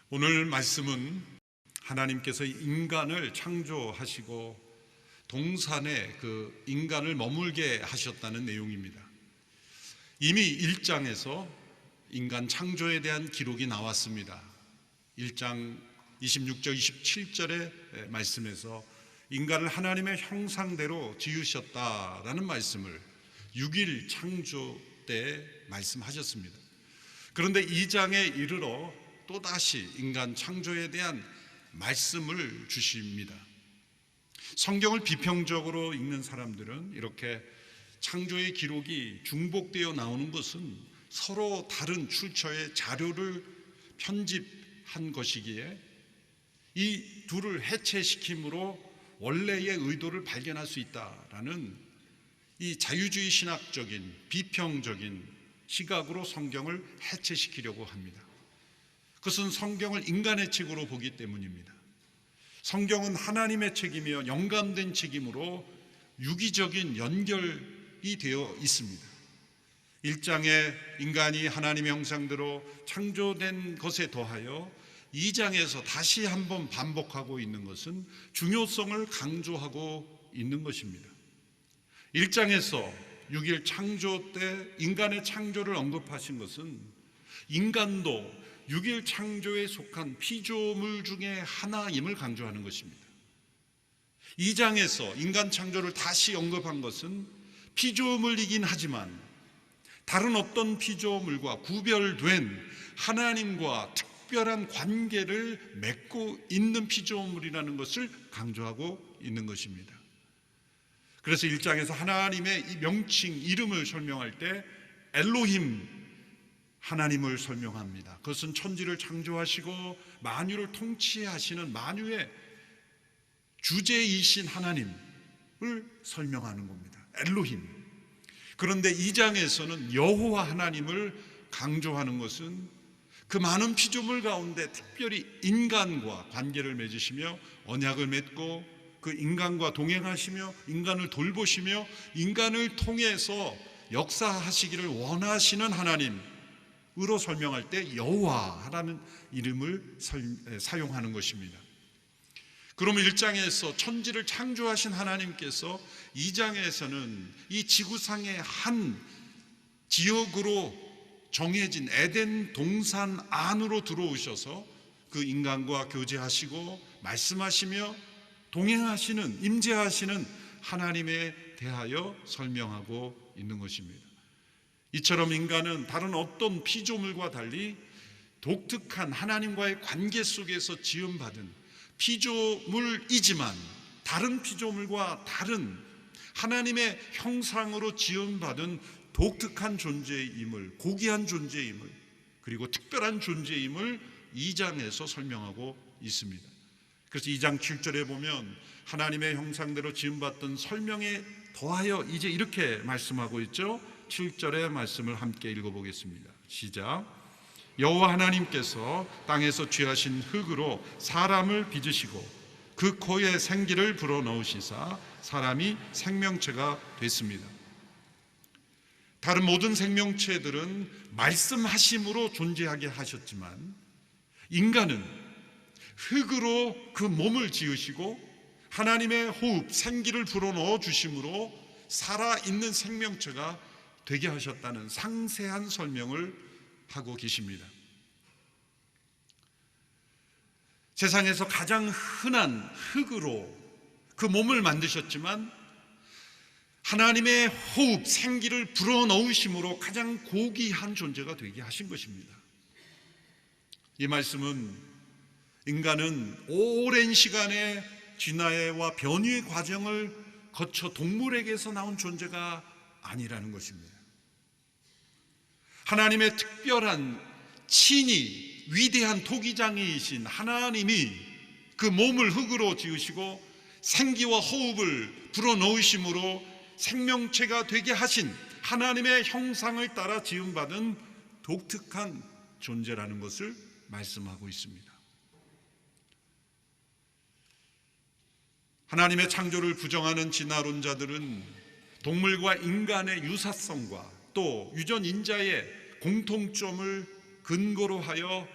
오늘 말씀은 하나님께서 인간을 창조하시고 동산에 그 인간을 머물게 하셨다는 내용입니다. 이미 1장에서 인간 창조에 대한 기록이 나왔습니다. 1장 26절 27절의 말씀에서 인간을 하나님의 형상대로 지으셨다라는 말씀을 6일 창조 때 말씀하셨습니다. 그런데 2장에 이르러 또다시 인간 창조에 대한 말씀을 주십니다. 성경을 비평적으로 읽는 사람들은 이렇게 창조의 기록이 중복되어 나오는 것은 서로 다른 출처의 자료를 편집한 것이기에 이 둘을 해체시킴으로 원래의 의도를 발견할 수 있다라는 이 자유주의 신학적인 비평적인 시각으로 성경을 해체시키려고 합니다. 그것은 성경을 인간의 책으로 보기 때문입니다. 성경은 하나님의 책이며 영감된 책이므로 유기적인 연결이 되어 있습니다. 1장에 인간이 하나님의 형상대로 창조된 것에 더하여 2장에서 다시 한번 반복하고 있는 것은 중요성을 강조하고 있는 것입니다. 1장에서 6일 창조 때 인간의 창조를 언급하신 것은 인간도 6일 창조에 속한 피조물 중에 하나임을 강조하는 것입니다. 2장에서 인간 창조를 다시 언급한 것은 피조물이긴 하지만 다른 어떤 피조물과 구별된 하나님과 특별한 관계를 맺고 있는 피조물이라는 것을 강조하고 있는 것입니다. 그래서 1장에서 하나님의 이 명칭, 이름을 설명할 때 엘로힘, 하나님을 설명합니다. 그것은 천지를 창조하시고 만유를 통치하시는 만유의 주제이신 하나님을 설명하는 겁니다. 엘로힘. 그런데 2장에서는 여호와 하나님을 강조하는 것은 그 많은 피조물 가운데 특별히 인간과 관계를 맺으시며 언약을 맺고 그 인간과 동행하시며 인간을 돌보시며 인간을 통해서 역사하시기를 원하시는 하나님으로 설명할 때 여호와라는 이름을 사용하는 것입니다. 그러면 1장에서 천지를 창조하신 하나님께서 2장에서는 이 지구상의 한 지역으로 정해진 에덴 동산 안으로 들어오셔서 그 인간과 교제하시고 말씀하시며 동행하시는, 임재하시는 하나님에 대하여 설명하고 있는 것입니다. 이처럼 인간은 다른 어떤 피조물과 달리 독특한 하나님과의 관계 속에서 지음받은 피조물이지만 다른 피조물과 다른 하나님의 형상으로 지음받은 독특한 존재임을, 고귀한 존재임을, 그리고 특별한 존재임을 2장에서 설명하고 있습니다. 그래서 2장 7절에 보면 하나님의 형상대로 지음받던 설명에 더하여 이제 이렇게 말씀하고 있죠. 7절의 말씀을 함께 읽어보겠습니다. 시작. 여호와 하나님께서 땅에서 취하신 흙으로 사람을 빚으시고 그 코에 생기를 불어넣으시사 사람이 생명체가 됐습니다. 다른 모든 생명체들은 말씀하심으로 존재하게 하셨지만 인간은 흙으로 그 몸을 지으시고 하나님의 호흡, 생기를 불어넣어 주심으로 살아있는 생명체가 되게 하셨다는 상세한 설명을 하고 계십니다. 세상에서 가장 흔한 흙으로 그 몸을 만드셨지만 하나님의 호흡, 생기를 불어넣으심으로 가장 고귀한 존재가 되게 하신 것입니다. 이 말씀은 인간은 오랜 시간의 진화와 변이의 과정을 거쳐 동물에게서 나온 존재가 아니라는 것입니다. 하나님의 특별한 친히 위대한 토기장이신 하나님이 그 몸을 흙으로 지으시고 생기와 호흡을 불어넣으심으로 생명체가 되게 하신 하나님의 형상을 따라 지음받은 독특한 존재라는 것을 말씀하고 있습니다. 하나님의 창조를 부정하는 진화론자들은 동물과 인간의 유사성과 또 유전인자의 공통점을 근거로 하여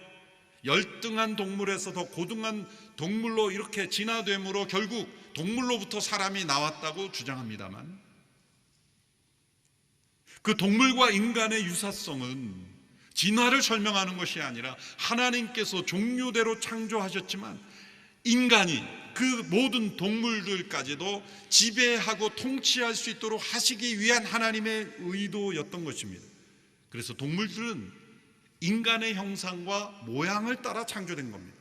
열등한 동물에서 더 고등한 동물로 이렇게 진화됨으로 결국 동물로부터 사람이 나왔다고 주장합니다만, 그 동물과 인간의 유사성은 진화를 설명하는 것이 아니라 하나님께서 종류대로 창조하셨지만 인간이 그 모든 동물들까지도 지배하고 통치할 수 있도록 하시기 위한 하나님의 의도였던 것입니다. 그래서 동물들은 인간의 형상과 모양을 따라 창조된 겁니다.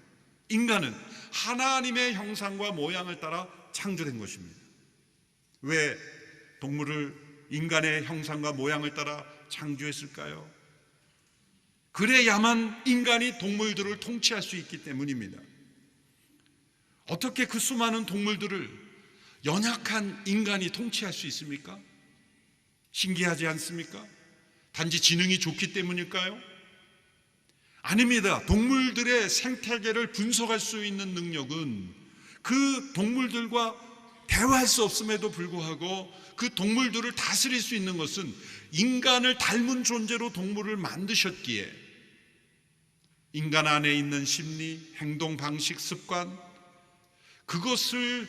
인간은 하나님의 형상과 모양을 따라 창조된 것입니다. 왜 동물을 인간의 형상과 모양을 따라 창조했을까요? 그래야만 인간이 동물들을 통치할 수 있기 때문입니다. 어떻게 그 수많은 동물들을 연약한 인간이 통치할 수 있습니까? 신기하지 않습니까? 단지 지능이 좋기 때문일까요? 아닙니다. 동물들의 생태계를 분석할 수 있는 능력은 그 동물들과 대화할 수 없음에도 불구하고 그 동물들을 다스릴 수 있는 것은 인간을 닮은 존재로 동물을 만드셨기에 인간 안에 있는 심리, 행동 방식, 습관, 그것을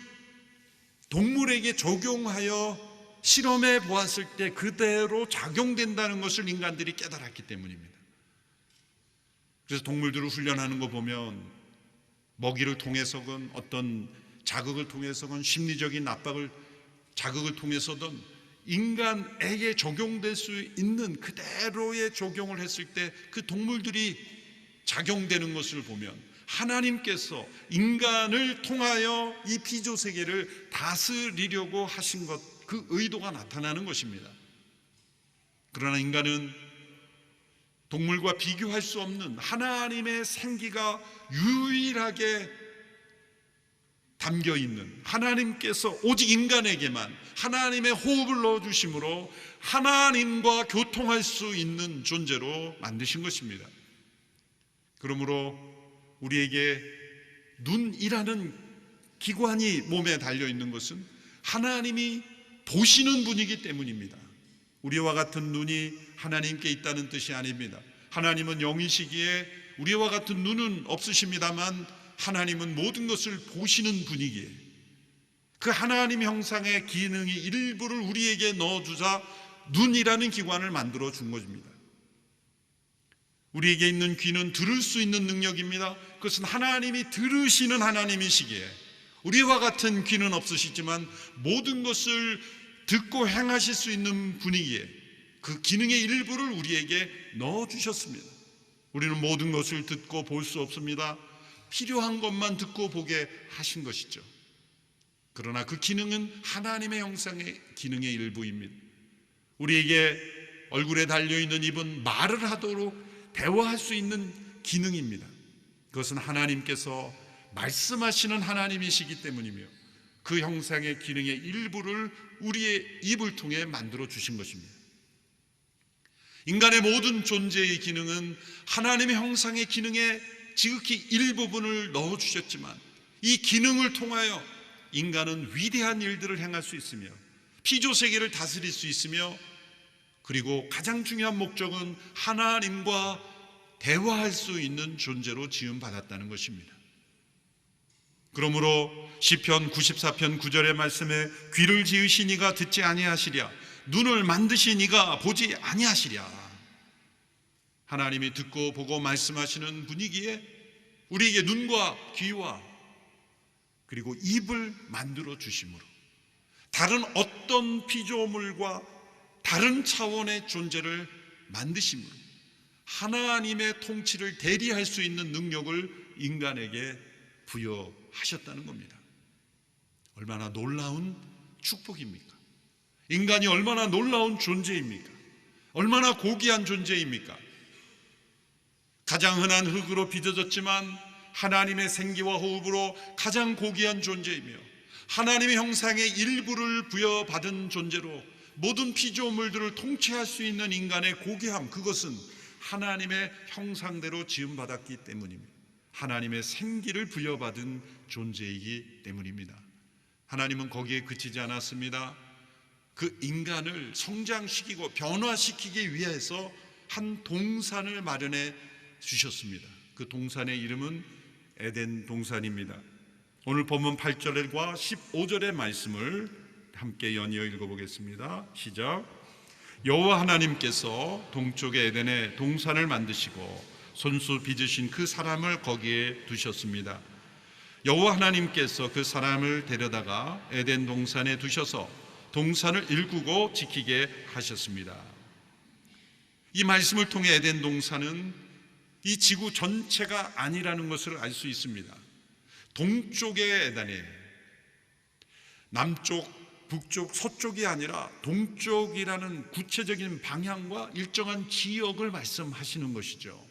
동물에게 적용하여 실험해 보았을 때 그대로 작용된다는 것을 인간들이 깨달았기 때문입니다. 그래서 동물들을 훈련하는 거 보면 먹이를 통해서건 어떤 자극을 통해서건 심리적인 압박을 자극을 통해서든 인간에게 적용될 수 있는 그대로의 적용을 했을 때 그 동물들이 작용되는 것을 보면 하나님께서 인간을 통하여 이 피조 세계를 다스리려고 하신 것, 그 의도가 나타나는 것입니다. 그러나 인간은 동물과 비교할 수 없는 하나님의 생기가 유일하게 담겨 있는, 하나님께서 오직 인간에게만 하나님의 호흡을 넣어주심으로 하나님과 교통할 수 있는 존재로 만드신 것입니다. 그러므로 우리에게 눈이라는 기관이 몸에 달려있는 것은 하나님이 보시는 분이기 때문입니다. 우리와 같은 눈이 하나님께 있다는 뜻이 아닙니다. 하나님은 영이시기에 우리와 같은 눈은 없으십니다만 하나님은 모든 것을 보시는 분이기에 그 하나님 형상의 기능이 일부를 우리에게 넣어주자 눈이라는 기관을 만들어 준 것입니다. 우리에게 있는 귀는 들을 수 있는 능력입니다. 그것은 하나님이 들으시는 하나님이시기에 우리와 같은 귀는 없으시지만 모든 것을 듣고 행하실 수 있는 분이기에 그 기능의 일부를 우리에게 넣어주셨습니다. 우리는 모든 것을 듣고 볼 수 없습니다. 필요한 것만 듣고 보게 하신 것이죠. 그러나 그 기능은 하나님의 형상의 기능의 일부입니다. 우리에게 얼굴에 달려있는 입은 말을 하도록 대화할 수 있는 기능입니다. 그것은 하나님께서 말씀하시는 하나님이시기 때문이며 그 형상의 기능의 일부를 우리의 입을 통해 만들어 주신 것입니다. 인간의 모든 존재의 기능은 하나님의 형상의 기능에 지극히 일부분을 넣어주셨지만 이 기능을 통하여 인간은 위대한 일들을 행할 수 있으며 피조세계를 다스릴 수 있으며 그리고 가장 중요한 목적은 하나님과 대화할 수 있는 존재로 지음받았다는 것입니다. 그러므로 시편 94편 9절의 말씀에 귀를 지으시니가 듣지 아니하시랴 눈을 만드시니가 보지 아니하시랴. 하나님이 듣고 보고 말씀하시는 분이기에 우리에게 눈과 귀와 그리고 입을 만들어 주심으로 다른 어떤 피조물과 다른 차원의 존재를 만드심으로 하나님의 통치를 대리할 수 있는 능력을 인간에게 부여하셨다는 겁니다. 얼마나 놀라운 축복입니까? 인간이 얼마나 놀라운 존재입니까? 얼마나 고귀한 존재입니까? 가장 흔한 흙으로 빚어졌지만 하나님의 생기와 호흡으로 가장 고귀한 존재이며 하나님의 형상의 일부를 부여받은 존재로 모든 피조물들을 통치할 수 있는 인간의 고귀함, 그것은 하나님의 형상대로 지음받았기 때문입니다. 하나님의 생기를 부여받은 존재이기 때문입니다. 하나님은 거기에 그치지 않았습니다. 그 인간을 성장시키고 변화시키기 위해서 한 동산을 마련해 주셨습니다. 그 동산의 이름은 에덴 동산입니다. 오늘 본문 8절과 15절의 말씀을 함께 연이어 읽어보겠습니다. 시작. 여호와 하나님께서 동쪽의 에덴에 동산을 만드시고 손수 빚으신 그 사람을 거기에 두셨습니다. 여호와 하나님께서 그 사람을 데려다가 에덴 동산에 두셔서 동산을 일구고 지키게 하셨습니다. 이 말씀을 통해 에덴 동산은 이 지구 전체가 아니라는 것을 알 수 있습니다. 동쪽의 에덴이 남쪽, 북쪽, 서쪽이 아니라 동쪽이라는 구체적인 방향과 일정한 지역을 말씀하시는 것이죠.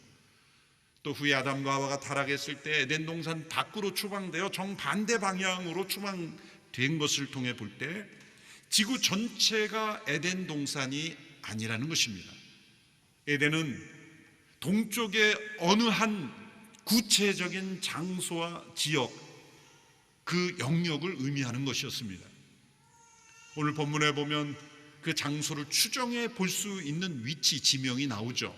또 후에 아담과 하와가 타락했을 때 에덴 동산 밖으로 추방되어 정반대 방향으로 추방된 것을 통해 볼 때 지구 전체가 에덴 동산이 아니라는 것입니다. 에덴은 동쪽의 어느 한 구체적인 장소와 지역, 그 영역을 의미하는 것이었습니다. 오늘 본문에 보면 그 장소를 추정해 볼 수 있는 위치 지명이 나오죠.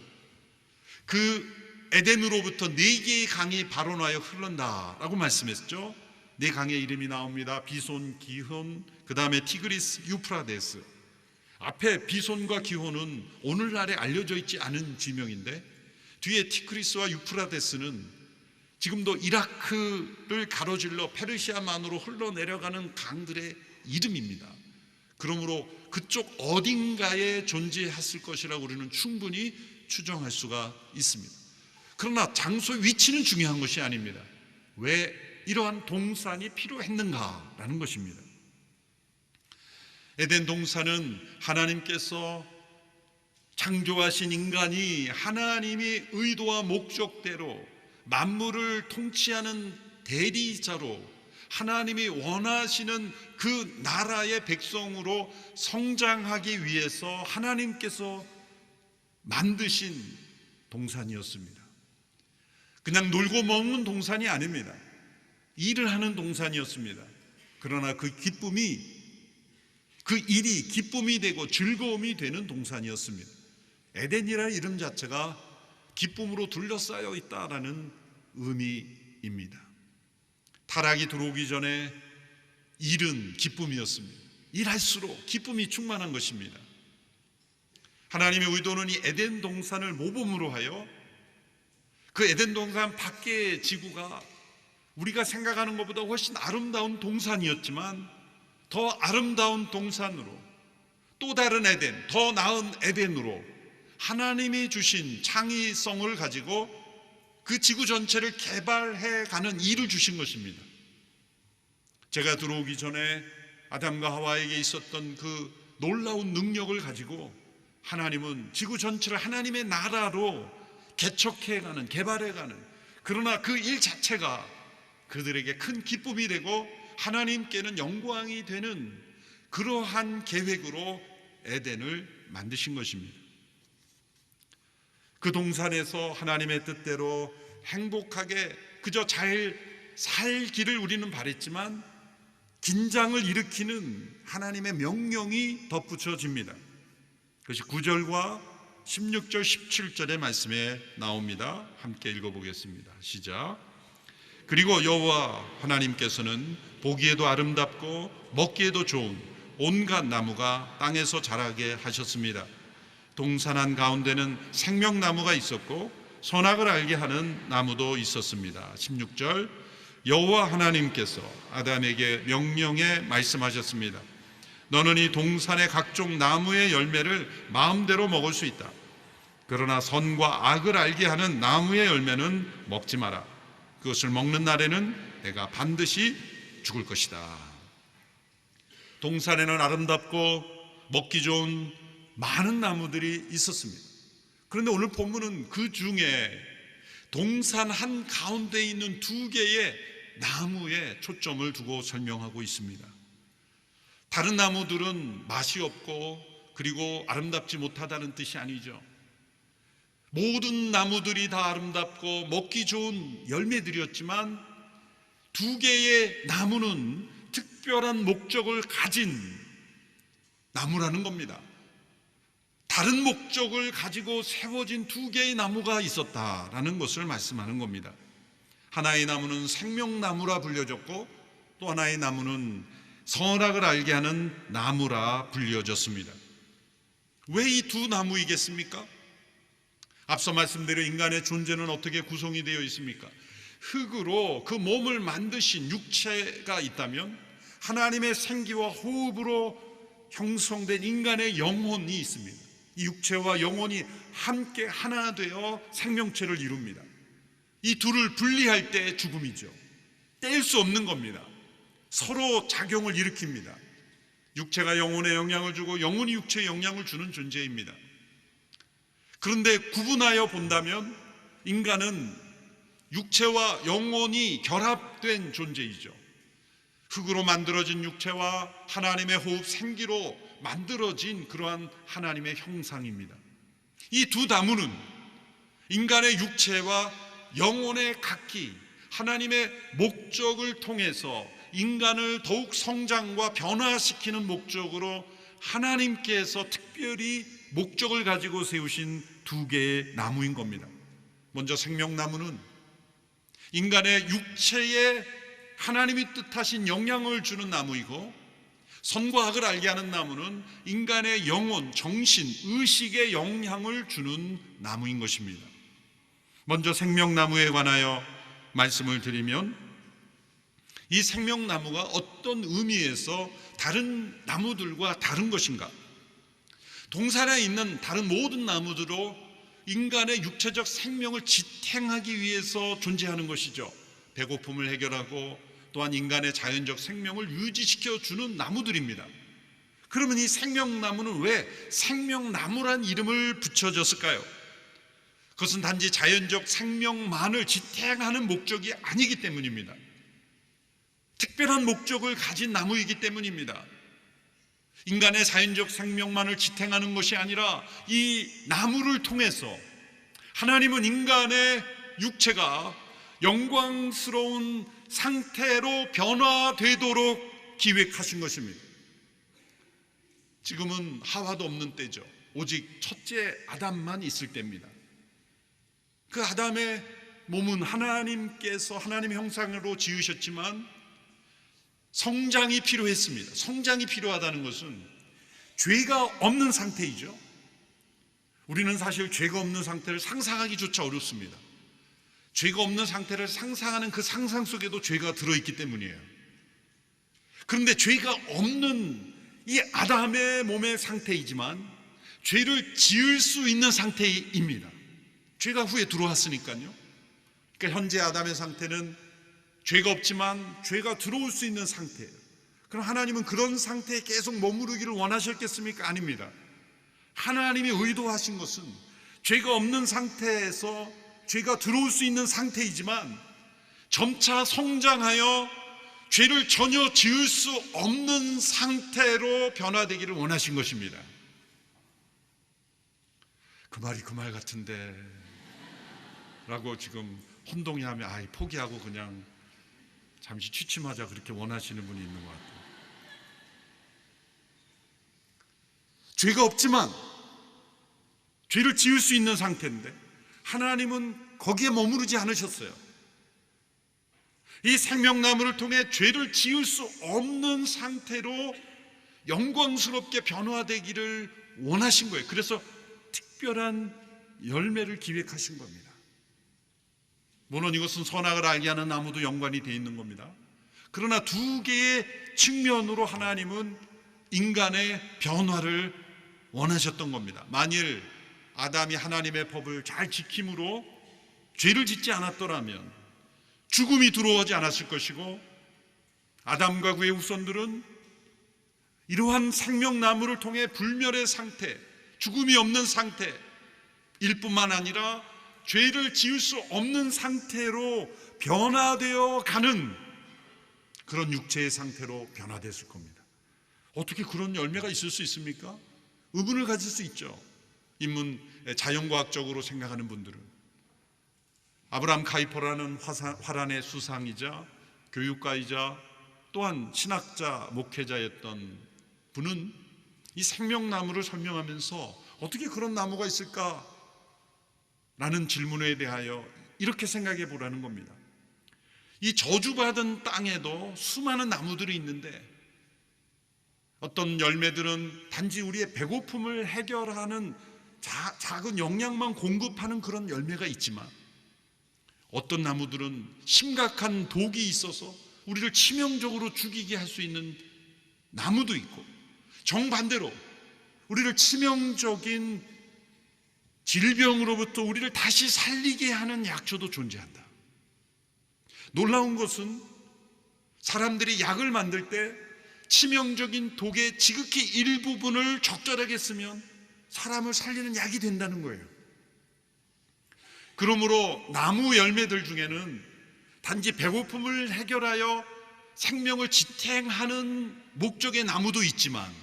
그 에덴으로부터 4개의 강이 발원하여 흘른다라고 말씀했죠. 4강의 이름이 나옵니다. 비손, 기혼, 그 다음에 티그리스, 유프라데스. 앞에 비손과 기혼은 오늘날에 알려져 있지 않은 지명인데 뒤에 티그리스와 유프라데스는 지금도 이라크를 가로질러 페르시아만으로 흘러내려가는 강들의 이름입니다. 그러므로 그쪽 어딘가에 존재했을 것이라고 우리는 충분히 추정할 수가 있습니다. 그러나 장소 위치는 중요한 것이 아닙니다. 왜 이러한 동산이 필요했는가라는 것입니다. 에덴 동산은 하나님께서 창조하신 인간이 하나님이 의도와 목적대로 만물을 통치하는 대리자로 하나님이 원하시는 그 나라의 백성으로 성장하기 위해서 하나님께서 만드신 동산이었습니다. 그냥 놀고 먹는 동산이 아닙니다. 일을 하는 동산이었습니다. 그러나 그 기쁨이, 그 일이 기쁨이 되고 즐거움이 되는 동산이었습니다. 에덴이라는 이름 자체가 기쁨으로 둘러싸여 있다라는 의미입니다. 타락이 들어오기 전에 일은 기쁨이었습니다. 일할수록 기쁨이 충만한 것입니다. 하나님의 의도는 이 에덴 동산을 모범으로 하여 그 에덴 동산 밖의 지구가 우리가 생각하는 것보다 훨씬 아름다운 동산이었지만 더 아름다운 동산으로, 또 다른 에덴, 더 나은 에덴으로 하나님이 주신 창의성을 가지고 그 지구 전체를 개발해가는 일을 주신 것입니다. 제가 들어오기 전에 아담과 하와에게 있었던 그 놀라운 능력을 가지고 하나님은 지구 전체를 하나님의 나라로 개척해가는, 개발해가는, 그러나 그 일 자체가 그들에게 큰 기쁨이 되고 하나님께는 영광이 되는 그러한 계획으로 에덴을 만드신 것입니다. 그 동산에서 하나님의 뜻대로 행복하게 그저 잘 살기를 우리는 바랬지만 긴장을 일으키는 하나님의 명령이 덧붙여집니다. 그것이 9절과 16절, 17절의 말씀에 나옵니다. 함께 읽어보겠습니다. 시작. 그리고 여호와 하나님께서는 보기에도 아름답고 먹기에도 좋은 온갖 나무가 땅에서 자라게 하셨습니다. 동산 가운데는 생명나무가 있었고 선악을 알게 하는 나무도 있었습니다. 16절. 여호와 하나님께서 아담에게 명령해 말씀하셨습니다. 너는 이 동산의 각종 나무의 열매를 마음대로 먹을 수 있다. 그러나 선과 악을 알게 하는 나무의 열매는 먹지 마라. 그것을 먹는 날에는 내가 반드시 죽을 것이다. 동산에는 아름답고 먹기 좋은 많은 나무들이 있었습니다. 그런데 오늘 본문은 그 중에 동산 한 가운데 있는 2개의 나무에 초점을 두고 설명하고 있습니다. 다른 나무들은 맛이 없고 그리고 아름답지 못하다는 뜻이 아니죠. 모든 나무들이 다 아름답고 먹기 좋은 열매들이었지만 2개의 나무는 특별한 목적을 가진 나무라는 겁니다. 다른 목적을 가지고 세워진 두 개의 나무가 있었다라는 것을 말씀하는 겁니다. 하나의 나무는 생명나무라 불려졌고 또 하나의 나무는 선악을 알게 하는 나무라 불려졌습니다. 왜 이 두 나무이겠습니까? 앞서 말씀드린 인간의 존재는 어떻게 구성이 되어 있습니까? 흙으로 그 몸을 만드신 육체가 있다면 하나님의 생기와 호흡으로 형성된 인간의 영혼이 있습니다. 이 육체와 영혼이 함께 하나 되어 생명체를 이룹니다. 이 둘을 분리할 때 죽음이죠. 뗄 수 없는 겁니다. 서로 작용을 일으킵니다. 육체가 영혼에 영향을 주고 영혼이 육체에 영향을 주는 존재입니다. 그런데 구분하여 본다면 인간은 육체와 영혼이 결합된 존재이죠. 흙으로 만들어진 육체와 하나님의 호흡 생기로 만들어진 그러한 하나님의 형상입니다. 이 두 나무는 인간의 육체와 영혼의 각기 하나님의 목적을 통해서 인간을 더욱 성장과 변화시키는 목적으로 하나님께서 특별히 목적을 가지고 세우신 두 개의 나무인 겁니다. 먼저 생명나무는 인간의 육체에 하나님이 뜻하신 영향을 주는 나무이고, 선과 악을 알게 하는 나무는 인간의 영혼, 정신, 의식에 영향을 주는 나무인 것입니다. 먼저 생명나무에 관하여 말씀을 드리면, 이 생명나무가 어떤 의미에서 다른 나무들과 다른 것인가? 동산에 있는 다른 모든 나무들로 인간의 육체적 생명을 지탱하기 위해서 존재하는 것이죠. 배고픔을 해결하고 또한 인간의 자연적 생명을 유지시켜 주는 나무들입니다. 그러면 이 생명나무는 왜 생명나무란 이름을 붙여졌을까요? 그것은 단지 자연적 생명만을 지탱하는 목적이 아니기 때문입니다. 특별한 목적을 가진 나무이기 때문입니다. 인간의 자연적 생명만을 지탱하는 것이 아니라 이 나무를 통해서 하나님은 인간의 육체가 영광스러운 상태로 변화되도록 기획하신 것입니다. 지금은 하와도 없는 때죠. 오직 첫째 아담만 있을 때입니다. 그 아담의 몸은 하나님께서 하나님의 형상으로 지으셨지만 성장이 필요했습니다. 성장이 필요하다는 것은 죄가 없는 상태이죠. 우리는 사실 죄가 없는 상태를 상상하기조차 어렵습니다. 죄가 없는 상태를 상상하는 그 상상 속에도 죄가 들어있기 때문이에요. 그런데 죄가 없는 이 아담의 몸의 상태이지만 죄를 지을 수 있는 상태입니다. 죄가 후에 들어왔으니까요. 그러니까 현재 아담의 상태는 죄가 없지만 죄가 들어올 수 있는 상태예요. 그럼 하나님은 그런 상태에 계속 머무르기를 원하셨겠습니까? 아닙니다. 하나님이 의도하신 것은 죄가 없는 상태에서 죄가 들어올 수 있는 상태이지만 점차 성장하여 죄를 전혀 지을 수 없는 상태로 변화되기를 원하신 것입니다. 그 말이 그 말 같은데 라고 지금 혼동해하면 포기하고 그냥 잠시 취침하자 그렇게 원하시는 분이 있는 것 같아요. 죄가 없지만 죄를 지을 수 있는 상태인데 하나님은 거기에 머무르지 않으셨어요. 이 생명나무를 통해 죄를 지을 수 없는 상태로 영광스럽게 변화되기를 원하신 거예요. 그래서 특별한 열매를 기획하신 겁니다. 물론 이것은 선악을 알게 하는 나무도 연관이 되어 있는 겁니다. 그러나 두 개의 측면으로 하나님은 인간의 변화를 원하셨던 겁니다. 만일 아담이 하나님의 법을 잘 지킴으로 죄를 짓지 않았더라면 죽음이 들어오지 않았을 것이고, 아담과 그의 후손들은 이러한 생명나무를 통해 불멸의 상태, 죽음이 없는 상태일 뿐만 아니라 죄를 지을 수 없는 상태로 변화되어 가는 그런 육체의 상태로 변화됐을 겁니다. 어떻게 그런 열매가 있을 수 있습니까? 의문을 가질 수 있죠. 인문 자연과학적으로 생각하는 분들은. 아브라함 카이퍼라는 화란의 수상이자 교육가이자 또한 신학자 목회자였던 분은 이 생명나무를 설명하면서 어떻게 그런 나무가 있을까? 라는 질문에 대하여 이렇게 생각해 보라는 겁니다. 이 저주받은 땅에도 수많은 나무들이 있는데 어떤 열매들은 단지 우리의 배고픔을 해결하는 작은 영양만 공급하는 그런 열매가 있지만, 어떤 나무들은 심각한 독이 있어서 우리를 치명적으로 죽이게 할 수 있는 나무도 있고, 정반대로 우리를 치명적인 질병으로부터 우리를 다시 살리게 하는 약초도 존재한다. 놀라운 것은 사람들이 약을 만들 때 치명적인 독의 지극히 일부분을 적절하게 쓰면 사람을 살리는 약이 된다는 거예요. 그러므로 나무 열매들 중에는 단지 배고픔을 해결하여 생명을 지탱하는 목적의 나무도 있지만,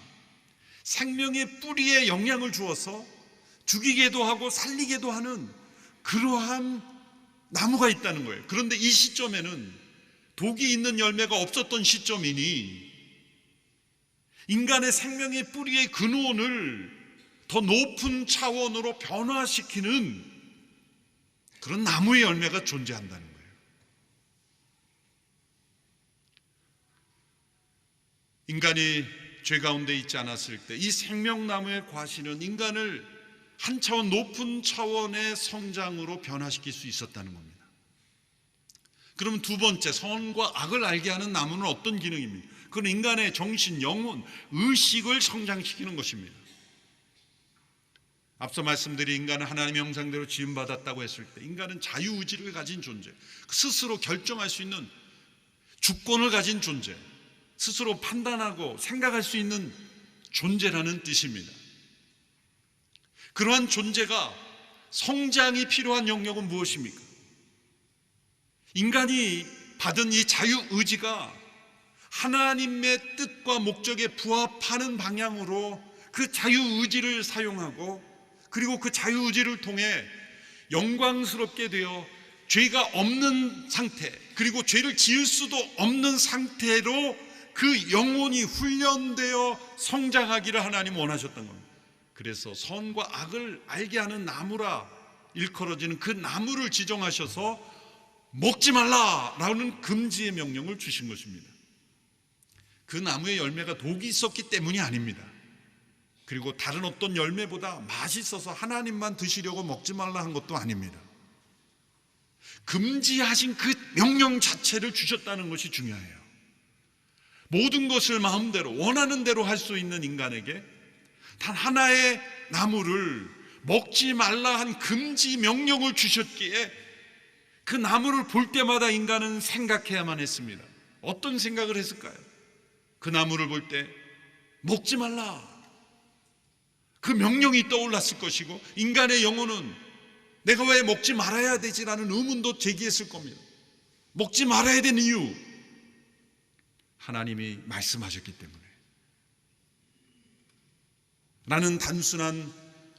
생명의 뿌리에 영향을 주어서 죽이게도 하고 살리게도 하는 그러한 나무가 있다는 거예요. 그런데 이 시점에는 독이 있는 열매가 없었던 시점이니 인간의 생명의 뿌리의 근원을 더 높은 차원으로 변화시키는 그런 나무의 열매가 존재한다는 거예요. 인간이 죄 가운데 있지 않았을 때 이 생명나무의 과실은 인간을 한 차원 높은 차원의 성장으로 변화시킬 수 있었다는 겁니다. 그럼 두 번째, 선과 악을 알게 하는 나무는 어떤 기능입니까? 그건 인간의 정신, 영혼, 의식을 성장시키는 것입니다. 앞서 말씀드린 인간은 하나님의 형상대로 지음받았다고 했을 때 인간은 자유의지를 가진 존재, 스스로 결정할 수 있는 주권을 가진 존재, 스스로 판단하고 생각할 수 있는 존재라는 뜻입니다. 그러한 존재가 성장이 필요한 영역은 무엇입니까? 인간이 받은 이 자유의지가 하나님의 뜻과 목적에 부합하는 방향으로 그 자유의지를 사용하고, 그리고 그 자유의지를 통해 영광스럽게 되어 죄가 없는 상태, 그리고 죄를 지을 수도 없는 상태로 그 영혼이 훈련되어 성장하기를 하나님 원하셨던 겁니다. 그래서 선과 악을 알게 하는 나무라 일컬어지는 그 나무를 지정하셔서 먹지 말라라는 금지의 명령을 주신 것입니다. 그 나무의 열매가 독이 있었기 때문이 아닙니다. 그리고 다른 어떤 열매보다 맛있어서 하나님만 드시려고 먹지 말라 한 것도 아닙니다. 금지하신 그 명령 자체를 주셨다는 것이 중요해요. 모든 것을 마음대로 원하는 대로 할 수 있는 인간에게 단 하나의 나무를 먹지 말라 한 금지 명령을 주셨기에 그 나무를 볼 때마다 인간은 생각해야만 했습니다. 어떤 생각을 했을까요? 그 나무를 볼 때 먹지 말라, 그 명령이 떠올랐을 것이고, 인간의 영혼은 내가 왜 먹지 말아야 되지라는 의문도 제기했을 겁니다. 먹지 말아야 되는 이유, 하나님이 말씀하셨기 때문에 라는 단순한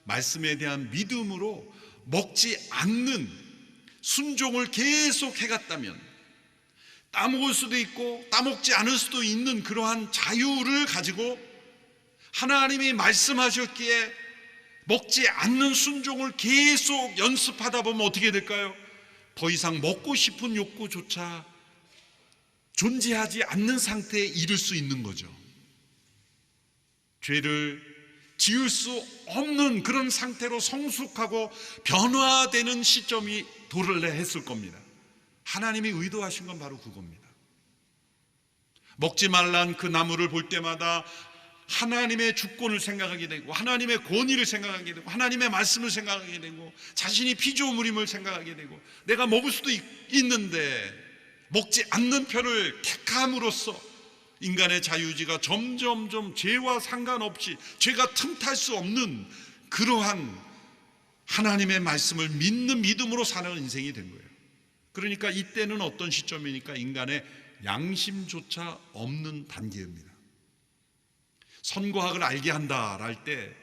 말씀에 대한 믿음으로 먹지 않는 순종을 계속 해갔다면 따먹을 수도 있고 따먹지 않을 수도 있는 그러한 자유를 가지고 하나님이 말씀하셨기에 먹지 않는 순종을 계속 연습하다 보면 어떻게 될까요? 더 이상 먹고 싶은 욕구조차 존재하지 않는 상태에 이를 수 있는 거죠. 죄를 지을 수 없는 그런 상태로 성숙하고 변화되는 시점이 도래를 했을 겁니다. 하나님이 의도하신 건 바로 그겁니다. 먹지 말란 그 나무를 볼 때마다 하나님의 주권을 생각하게 되고, 하나님의 권위를 생각하게 되고, 하나님의 말씀을 생각하게 되고, 자신이 피조물임을 생각하게 되고, 내가 먹을 수도 있는데 먹지 않는 편을 택함으로써 인간의 자유의지가 점점점 죄와 상관없이 죄가 틈탈 수 없는 그러한 하나님의 말씀을 믿는 믿음으로 사는 인생이 된 거예요. 그러니까 이때는 어떤 시점이니까 인간의 양심조차 없는 단계입니다. 선과 악을 알게 한다 할 때,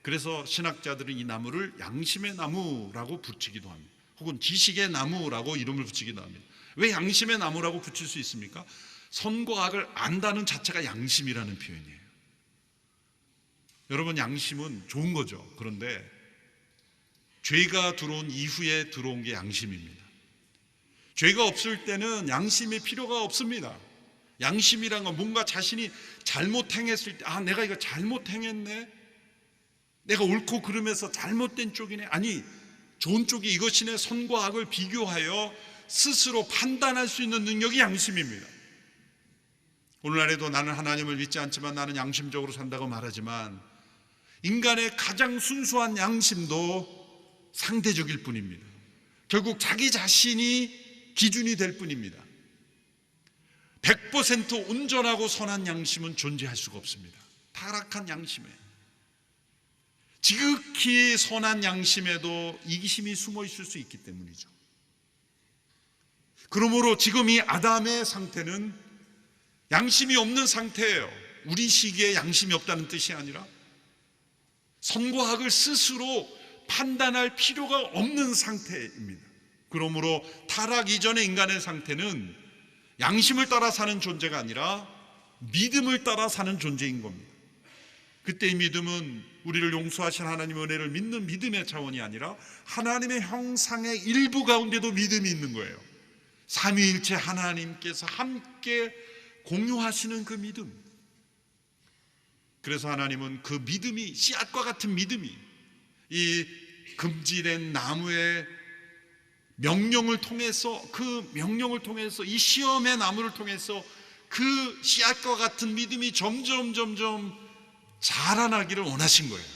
그래서 신학자들은 이 나무를 양심의 나무라고 붙이기도 합니다. 혹은 지식의 나무라고 이름을 붙이기도 합니다. 왜 양심의 나무라고 붙일 수 있습니까? 선과 악을 안다는 자체가 양심이라는 표현이에요. 여러분, 양심은 좋은 거죠. 그런데 죄가 들어온 이후에 들어온 게 양심입니다. 죄가 없을 때는 양심이 필요가 없습니다. 양심이란 건 뭔가 자신이 잘못 행했을 때, 내가 이거 잘못 행했네, 내가 옳고 그름에서 잘못된 쪽이네, 아니 좋은 쪽이 이것이네, 선과 악을 비교하여 스스로 판단할 수 있는 능력이 양심입니다. 오늘날에도 나는 하나님을 믿지 않지만 나는 양심적으로 산다고 말하지만 인간의 가장 순수한 양심도 상대적일 뿐입니다. 결국 자기 자신이 기준이 될 뿐입니다. 100% 온전하고 선한 양심은 존재할 수가 없습니다. 타락한 양심에, 지극히 선한 양심에도 이기심이 숨어 있을 수 있기 때문이죠. 그러므로 지금 이 아담의 상태는 양심이 없는 상태예요. 우리 시기에 양심이 없다는 뜻이 아니라 선과 악을 스스로 판단할 필요가 없는 상태입니다. 그러므로 타락 이전의 인간의 상태는 양심을 따라 사는 존재가 아니라 믿음을 따라 사는 존재인 겁니다. 그때의 믿음은 우리를 용서하신 하나님의 은혜를 믿는 믿음의 차원이 아니라 하나님의 형상의 일부 가운데도 믿음이 있는 거예요. 삼위일체 하나님께서 함께 공유하시는 그 믿음. 그래서 하나님은 그 믿음이, 씨앗과 같은 믿음이 이 금지된 나무의 명령을 통해서, 그 명령을 통해서, 이 시험의 나무를 통해서 그 씨앗과 같은 믿음이 점점 자라나기를 원하신 거예요.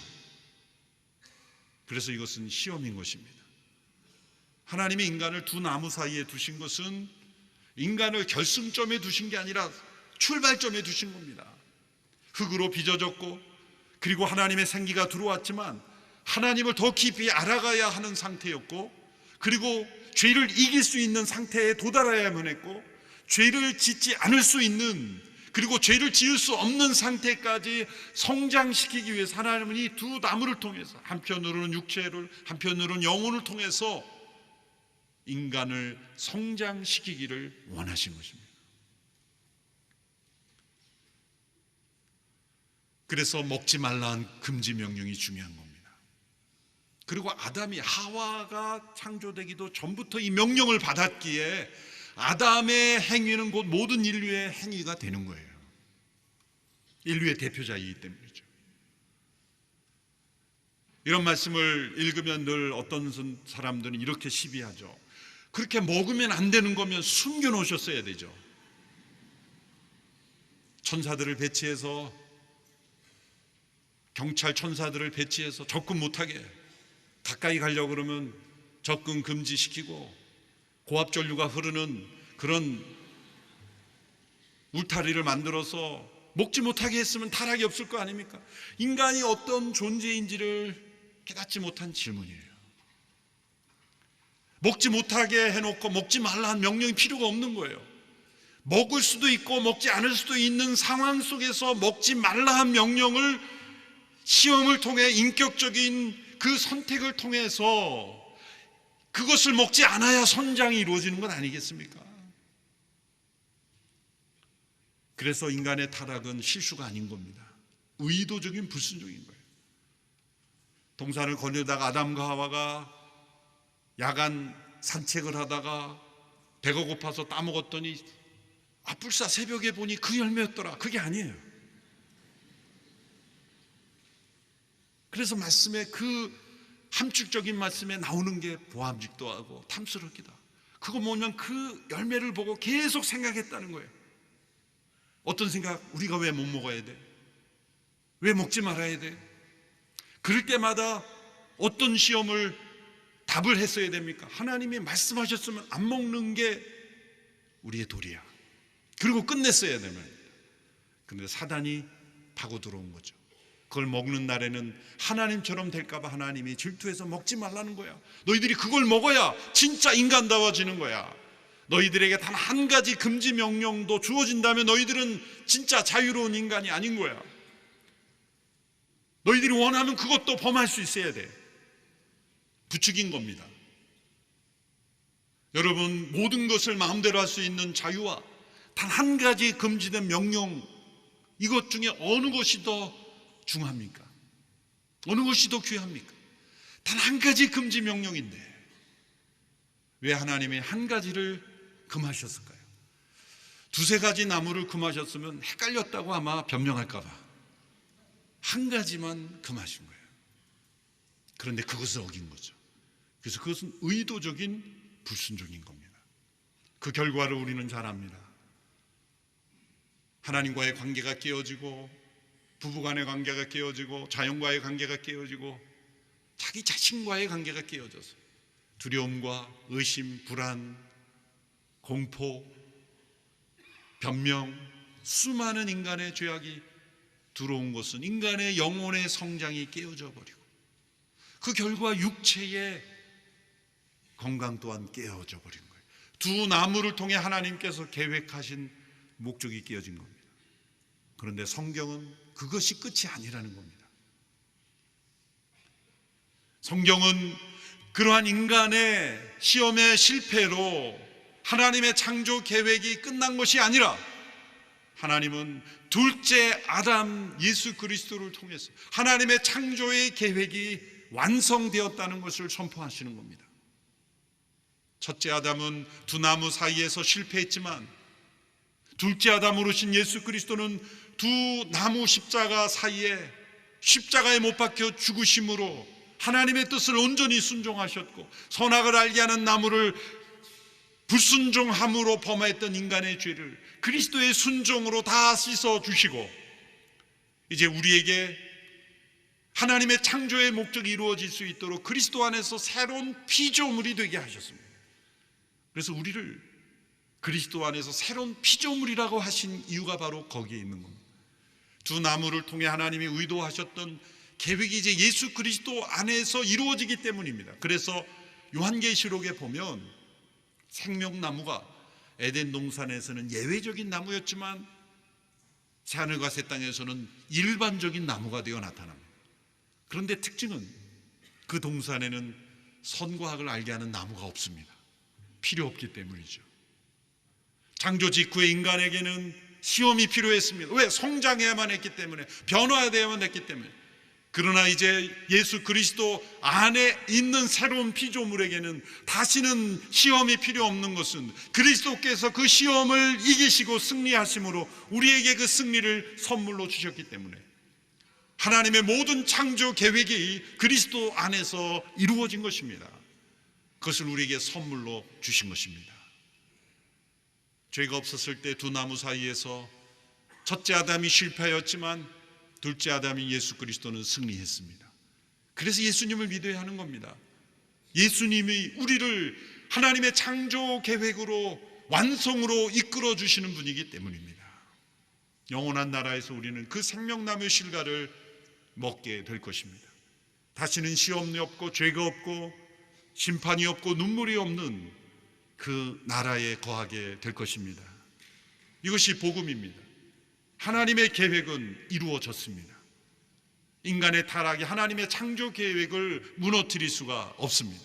그래서 이것은 시험인 것입니다. 하나님이 인간을 두 나무 사이에 두신 것은 인간을 결승점에 두신 게 아니라 출발점에 두신 겁니다. 흙으로 빚어졌고, 그리고 하나님의 생기가 들어왔지만 하나님을 더 깊이 알아가야 하는 상태였고, 그리고 죄를 이길 수 있는 상태에 도달해야만 했고, 죄를 짓지 않을 수 있는, 그리고 죄를 지을 수 없는 상태까지 성장시키기 위해서 하나님은 이 두 나무를 통해서, 한편으로는 육체를, 한편으로는 영혼을 통해서 인간을 성장시키기를 원하신 것입니다. 그래서 먹지 말라는 금지 명령이 중요한 겁니다. 그리고 아담이, 하와가 창조되기도 전부터 이 명령을 받았기에 아담의 행위는 곧 모든 인류의 행위가 되는 거예요. 인류의 대표자이기 때문이죠. 이런 말씀을 읽으면 늘 어떤 사람들은 이렇게 시비하죠. 그렇게 먹으면 안 되는 거면 숨겨놓으셨어야 되죠. 천사들을 배치해서, 경찰 천사들을 배치해서 접근 못하게, 가까이 가려고 그러면 접근 금지시키고, 고압전류가 흐르는 그런 울타리를 만들어서 먹지 못하게 했으면 타락이 없을 거 아닙니까? 인간이 어떤 존재인지를 깨닫지 못한 질문이에요. 먹지 못하게 해놓고 먹지 말라는 명령이 필요가 없는 거예요. 먹을 수도 있고 먹지 않을 수도 있는 상황 속에서 먹지 말라는 명령을 시험을 통해, 인격적인 그 선택을 통해서 그것을 먹지 않아야 선장이 이루어지는 건 아니겠습니까? 그래서 인간의 타락은 실수가 아닌 겁니다. 의도적인 불순종인 거예요. 동산을 거닐다가 아담과 하와가 야간 산책을 하다가 배가 고파서 따먹었더니 불사 새벽에 보니 그 열매였더라. 그게 아니에요. 그래서 말씀에, 그 함축적인 말씀에 나오는 게 보암직도 하고 탐스럽기도 하고, 그거 뭐냐면 그 열매를 보고 계속 생각했다는 거예요. 어떤 생각? 우리가 왜 못 먹어야 돼? 왜 먹지 말아야 돼? 그럴 때마다 어떤 시험을, 답을 했어야 됩니까? 하나님이 말씀하셨으면 안 먹는 게 우리의 도리야. 그리고 끝냈어야 되면. 그런데 사단이 파고 들어온 거죠. 그걸 먹는 날에는 하나님처럼 될까봐 하나님이 질투해서 먹지 말라는 거야. 너희들이 그걸 먹어야 진짜 인간다워지는 거야. 너희들에게 단 한 가지 금지 명령도 주어진다면 너희들은 진짜 자유로운 인간이 아닌 거야. 너희들이 원하면 그것도 범할 수 있어야 돼. 부추긴 겁니다. 여러분, 모든 것을 마음대로 할 수 있는 자유와 단 한 가지 금지된 명령, 이것 중에 어느 것이 더 중요합니까? 어느 것이 더 귀합니까? 단 한 가지 금지 명령인데 왜 하나님이 한 가지를 금하셨을까요? 두세 가지 나무를 금하셨으면 헷갈렸다고 아마 변명할까 봐 한 가지만 금하신 거예요. 그런데 그것을 어긴 거죠. 그래서 그것은 의도적인 불순종인 겁니다. 그 결과를 우리는 잘 압니다. 하나님과의 관계가 깨어지고, 부부간의 관계가 깨어지고, 자연과의 관계가 깨어지고, 자기 자신과의 관계가 깨어져서 두려움과 의심, 불안, 공포, 변명, 수많은 인간의 죄악이 들어온 것은 인간의 영혼의 성장이 깨어져 버리고, 그 결과 육체의 건강 또한 깨어져 버린 거예요. 두 나무를 통해 하나님께서 계획하신 목적이 깨어진 겁니다. 그런데 성경은 그것이 끝이 아니라는 겁니다. 성경은 그러한 인간의 시험의 실패로 하나님의 창조 계획이 끝난 것이 아니라 하나님은 둘째 아담 예수 그리스도를 통해서 하나님의 창조의 계획이 완성되었다는 것을 선포하시는 겁니다. 첫째 아담은 두 나무 사이에서 실패했지만 둘째 아담으로 오신 예수 그리스도는 두 나무 십자가 사이에 십자가에 못 박혀 죽으심으로 하나님의 뜻을 온전히 순종하셨고, 선악을 알게 하는 나무를 불순종함으로 범했던 인간의 죄를 그리스도의 순종으로 다 씻어주시고, 이제 우리에게 하나님의 창조의 목적이 이루어질 수 있도록 그리스도 안에서 새로운 피조물이 되게 하셨습니다. 그래서 우리를 그리스도 안에서 새로운 피조물이라고 하신 이유가 바로 거기에 있는 겁니다. 두 나무를 통해 하나님이 의도하셨던 계획이 이제 예수 그리스도 안에서 이루어지기 때문입니다. 그래서 요한계시록에 보면 생명나무가 에덴 동산에서는 예외적인 나무였지만 새하늘과 새 땅에서는 일반적인 나무가 되어 나타납니다. 그런데 특징은 그 동산에는 선과 악을 알게 하는 나무가 없습니다. 필요 없기 때문이죠. 창조 직후의 인간에게는 시험이 필요했습니다. 왜? 성장해야만 했기 때문에, 변화되어야만 했기 때문에. 그러나 이제 예수 그리스도 안에 있는 새로운 피조물에게는 다시는 시험이 필요 없는 것은 그리스도께서 그 시험을 이기시고 승리하심으로 우리에게 그 승리를 선물로 주셨기 때문에 하나님의 모든 창조 계획이 그리스도 안에서 이루어진 것입니다. 그것을 우리에게 선물로 주신 것입니다. 죄가 없었을 때 두 나무 사이에서 첫째 아담이 실패하였지만 둘째 아담인 예수 그리스도는 승리했습니다. 그래서 예수님을 믿어야 하는 겁니다. 예수님이 우리를 하나님의 창조 계획으로 완성으로 이끌어 주시는 분이기 때문입니다. 영원한 나라에서 우리는 그 생명나무의 실과를 먹게 될 것입니다. 다시는 시험이 없고 죄가 없고 심판이 없고 눈물이 없는 그 나라에 거하게 될 것입니다. 이것이 복음입니다. 하나님의 계획은 이루어졌습니다. 인간의 타락이 하나님의 창조 계획을 무너뜨릴 수가 없습니다.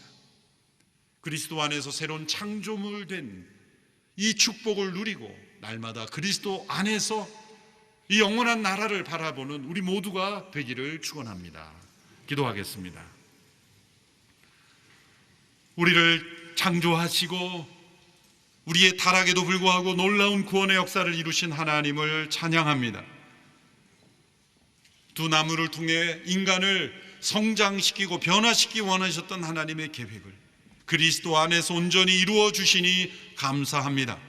그리스도 안에서 새로운 창조물 된 이 축복을 누리고 날마다 그리스도 안에서 이 영원한 나라를 바라보는 우리 모두가 되기를 축원합니다. 기도하겠습니다. 우리를 창조하시고 우리의 타락에도 불구하고 놀라운 구원의 역사를 이루신 하나님을 찬양합니다. 두 나무를 통해 인간을 성장시키고 변화시키기 원하셨던 하나님의 계획을 그리스도 안에서 온전히 이루어 주시니 감사합니다.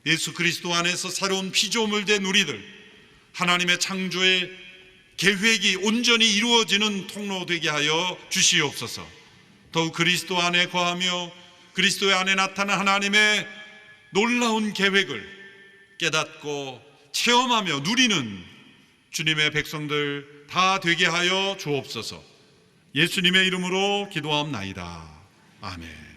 예수 그리스도 안에서 새로운 피조물 된 우리들, 하나님의 창조의 계획이 온전히 이루어지는 통로 되게 하여 주시옵소서. 더욱 그리스도 안에 거하며 그리스도 안에 나타난 하나님의 놀라운 계획을 깨닫고 체험하며 누리는 주님의 백성들 다 되게 하여 주옵소서. 예수님의 이름으로 기도하옵나이다. 아멘.